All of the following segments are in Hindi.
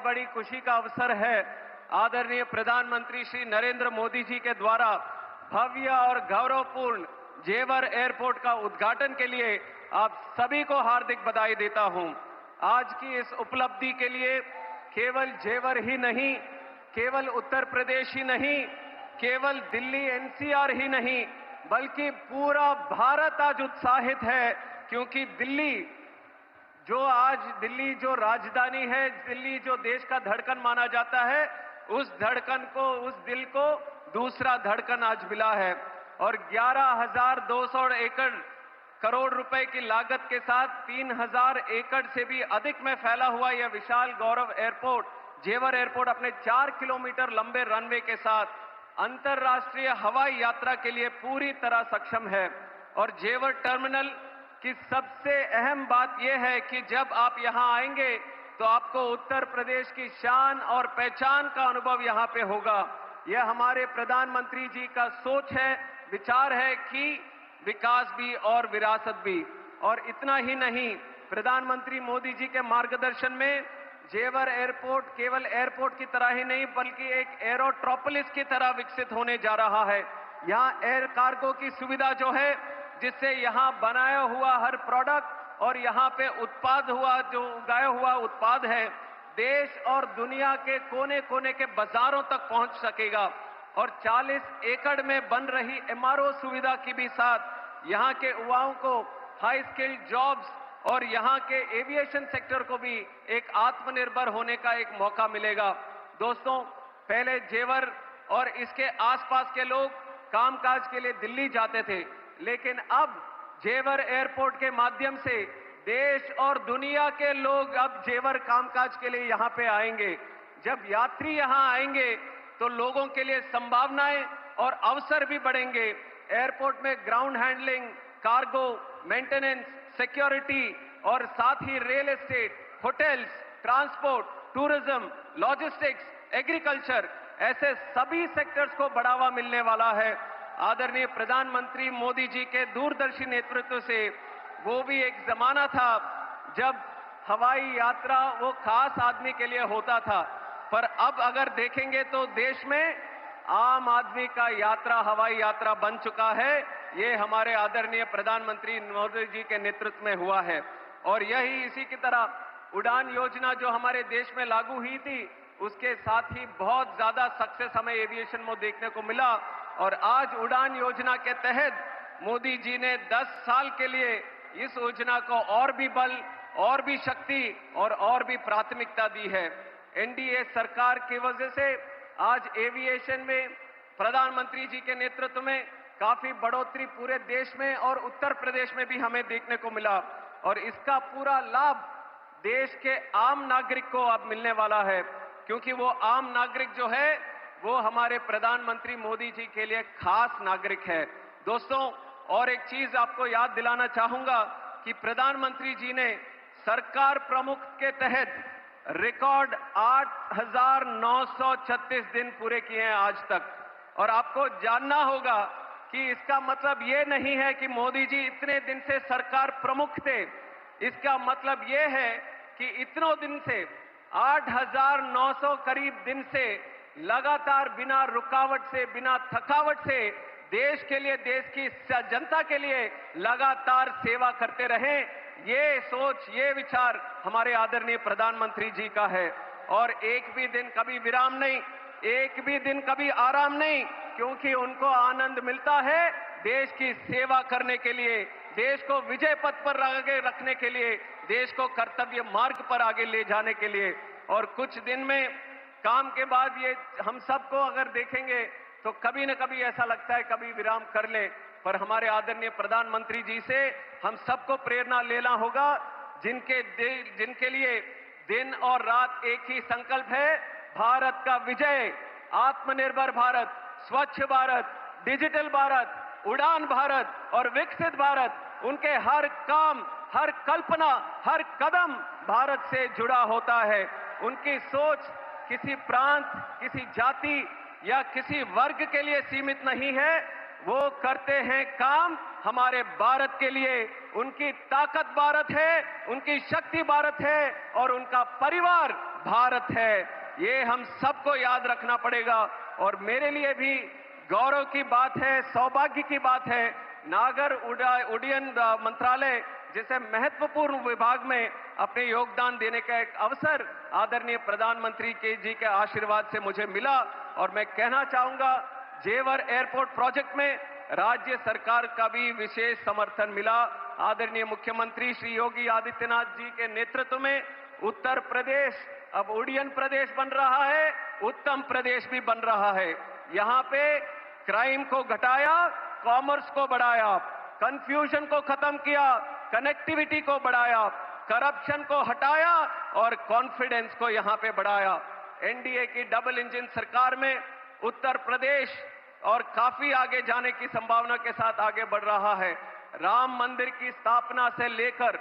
बड़ी खुशी का अवसर है। आदरणीय प्रधानमंत्री श्री नरेंद्र मोदी जी के द्वारा भव्य और गौरवपूर्ण जेवर एयरपोर्ट का उद्घाटन के लिए आप सभी को हार्दिक बधाई देता हूं। आज की इस उपलब्धि के लिए केवल जेवर ही नहीं, केवल उत्तर प्रदेश ही नहीं, केवल दिल्ली एनसीआर ही नहीं, बल्कि पूरा भारत आज उत्साहित है, क्योंकि दिल्ली जो राजधानी है, दिल्ली जो देश का धड़कन माना जाता है, उस धड़कन को, उस दिल को दूसरा धड़कन आज मिला है। और 11,200 करोड़ रुपए की लागत के साथ 3,000 एकड़ से भी अधिक में फैला हुआ यह विशाल गौरव एयरपोर्ट, जेवर एयरपोर्ट, अपने 4 किलोमीटर लंबे रनवे के साथ अंतर्राष्ट्रीय हवाई यात्रा के लिए पूरी तरह सक्षम है। और जेवर टर्मिनल की सबसे अहम बात यह है कि जब आप यहां आएंगे तो आपको उत्तर प्रदेश की शान और पहचान का अनुभव यहां पे होगा। यह हमारे प्रधानमंत्री जी का सोच है, विचार है कि विकास भी और विरासत भी। और इतना ही नहीं, प्रधानमंत्री मोदी जी के मार्गदर्शन में जेवर एयरपोर्ट केवल एयरपोर्ट की तरह ही नहीं, बल्कि एक एरोट्रोपोलिस की तरह विकसित होने जा रहा है। यहां एयर कार्गो की सुविधा जो है, जिससे यहां बनाया हुआ हर प्रोडक्ट और यहां पे उत्पाद हुआ, जो उगाया हुआ उत्पाद है, देश और दुनिया के कोने कोने के बाजारों तक पहुंच सकेगा। और 40 एकड़ में बन रही एमआरओ सुविधा की भी साथ यहां के युवाओं को हाई स्किल्ड जॉब्स और यहां के एविएशन सेक्टर को भी एक आत्मनिर्भर होने का एक मौका मिलेगा। दोस्तों, पहले जेवर और इसके आसपास के लोग कामकाज के लिए दिल्ली जाते थे, लेकिन अब जेवर एयरपोर्ट के माध्यम से देश और दुनिया के लोग अब जेवर कामकाज के लिए यहां पे आएंगे। जब यात्री यहां आएंगे तो लोगों के लिए संभावनाएं और अवसर भी बढ़ेंगे। एयरपोर्ट में ground handling, cargo, maintenance, security और साथ ही real estate, hotels, transport, tourism, logistics, agriculture, ऐसे सभी सेक्टर्स को बढ़ावा मिलने वाला है। आदरणीय प्रधानमंत्री मोदी जी के दूरदर्शी नेतृत्व से वो भी एक जमाना था जब हवाई यात्रा वो खास आदमी के लिए होता था, पर अब अगर देखेंगे तो देश में आम आदमी का यात्रा हवाई यात्रा बन चुका है। ये हमारे आदरणीय प्रधानमंत्री मोदी जी के नेतृत्व में हुआ है। और यही इसी की तरह उड़ान योजना जो हमारे देश में लागू हुई थी, उसके साथ ही बहुत ज्यादा सक्सेस हमें एविएशन में देखने को मिला। और आज उड़ान योजना के तहत मोदी जी ने 10 साल के लिए इस योजना को और भी बल, और भी शक्ति और भी प्राथमिकता दी है। एनडीए सरकार की वजह से आज एविएशन में प्रधानमंत्री जी के नेतृत्व में काफी बढ़ोतरी पूरे देश में और उत्तर प्रदेश में भी हमें देखने को मिला। और इसका पूरा लाभ देश के आम नागरिक को अब मिलने वाला है, क्योंकि वो आम नागरिक जो है वो हमारे प्रधानमंत्री मोदी जी के लिए खास नागरिक है। दोस्तों, और एक चीज आपको याद दिलाना चाहूंगा कि प्रधानमंत्री जी ने सरकार प्रमुख के तहत रिकॉर्ड 8,936 दिन पूरे किए हैं आज तक। और आपको जानना होगा कि इसका मतलब ये नहीं है कि मोदी जी इतने दिन से सरकार प्रमुख थे। इसका मतलब ये है कि इतनों दिन से 8,900 करीब दिन से लगातार बिना रुकावट से, बिना थकावट से देश के लिए, देश की जनता के लिए लगातार सेवा करते रहे। ये सोच, ये विचार हमारे आदरणीय प्रधानमंत्री जी का है। और एक भी दिन कभी विराम नहीं, एक भी दिन कभी आराम नहीं, क्योंकि उनको आनंद मिलता है देश की सेवा करने के लिए, देश को विजय पथ पर आगे रखने के लिए, देश को कर्तव्य मार्ग पर आगे ले जाने के लिए। और कुछ दिन में काम के बाद ये हम सबको अगर देखेंगे तो कभी न कभी ऐसा लगता है कभी विराम कर ले, पर हमारे आदरणीय प्रधानमंत्री जी से हम सबको प्रेरणा लेना होगा, जिनके लिए दिन और रात एक ही संकल्प है, भारत का विजय, आत्मनिर्भर भारत, स्वच्छ भारत, डिजिटल भारत, उड़ान भारत और विकसित भारत। उनके हर काम, हर कल्पना, हर कदम भारत से जुड़ा होता है। उनकी सोच किसी प्रांत, किसी जाति या किसी वर्ग के लिए सीमित नहीं है। वो करते हैं काम हमारे भारत के लिए। उनकी ताकत भारत है, उनकी शक्ति भारत है और उनका परिवार भारत है। ये हम सबको याद रखना पड़ेगा और मेरे लिए भी गौरव की बात है, सौभाग्य की बात है, नागर उड्डयन मंत्रालय जैसे महत्वपूर्ण विभाग में अपने योगदान देने का एक अवसर आदरणीय प्रधानमंत्री जी के आशीर्वाद से मुझे मिला। और मैं कहना चाहूंगा, जेवर एयरपोर्ट प्रोजेक्ट में राज्य सरकार का भी विशेष समर्थन मिला। आदरणीय मुख्यमंत्री श्री योगी आदित्यनाथ जी के नेतृत्व में उत्तर प्रदेश अब उड्डयन प्रदेश बन रहा है, उत्तम प्रदेश भी बन रहा है। यहाँ पे क्राइम को घटाया, कॉमर्स को बढ़ाया, कंफ्यूजन को खत्म किया, कनेक्टिविटी को बढ़ाया, करप्शन को हटाया और कॉन्फिडेंस को यहाँ पे बढ़ाया। एनडीए की डबल इंजन सरकार में उत्तर प्रदेश और काफी आगे जाने की संभावना के साथ आगे बढ़ रहा है। राम मंदिर की स्थापना से लेकर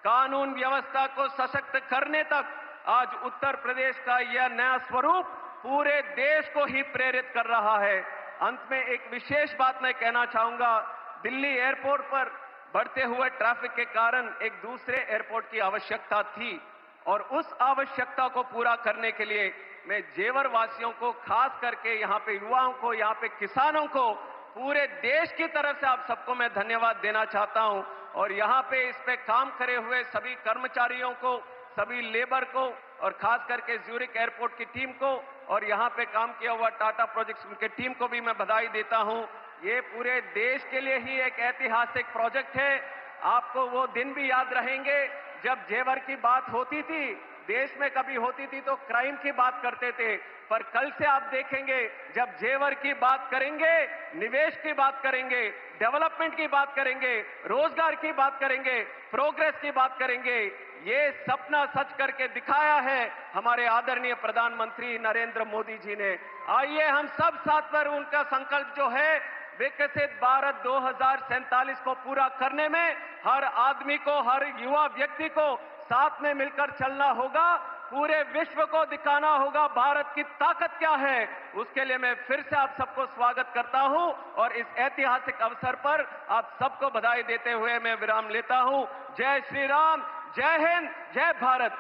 कानून व्यवस्था को सशक्त करने तक आज उत्तर प्रदेश का यह नया स्वरूप पूरे देश को ही प्रेरित कर रहा है। अंत में एक विशेष बात मैं कहना चाहूंगा, दिल्ली एयरपोर्ट पर बढ़ते हुए ट्रैफिक के कारण एक दूसरे एयरपोर्ट की आवश्यकता थी और उस आवश्यकता को पूरा करने के लिए मैं जेवर वासियों को, खास करके यहाँ पे युवाओं को, यहाँ पे किसानों को, पूरे देश की तरफ से आप सबको मैं धन्यवाद देना चाहता हूं। और यहाँ पे इस पे काम करे हुए सभी कर्मचारियों को, सभी लेबर को और खास करके ज्यूरिक एयरपोर्ट की टीम को और यहाँ पे काम किया हुआ टाटा प्रोजेक्ट्स की टीम को भी मैं बधाई देता हूं। ये पूरे देश के लिए ही एक ऐतिहासिक प्रोजेक्ट है। आपको वो दिन भी याद रहेंगे जब जेवर की बात होती थी, देश में कभी होती थी तो क्राइम की बात करते थे, पर कल से आप देखेंगे जब जेवर की बात करेंगे, निवेश की बात करेंगे, डेवलपमेंट की बात करेंगे, रोजगार की बात करेंगे, प्रोग्रेस की बात करेंगे। ये सपना सच करके दिखाया है हमारे आदरणीय प्रधानमंत्री नरेंद्र मोदी जी ने। आइए हम सब साथ पर उनका संकल्प जो है विकसित भारत 2047 को पूरा करने में हर आदमी को, हर युवा व्यक्ति को साथ में मिलकर चलना होगा। पूरे विश्व को दिखाना होगा भारत की ताकत क्या है। उसके लिए मैं फिर से आप सबको स्वागत करता हूं और इस ऐतिहासिक अवसर पर आप सबको बधाई देते हुए मैं विराम लेता हूं। जय श्री राम, जय हिंद, जय भारत।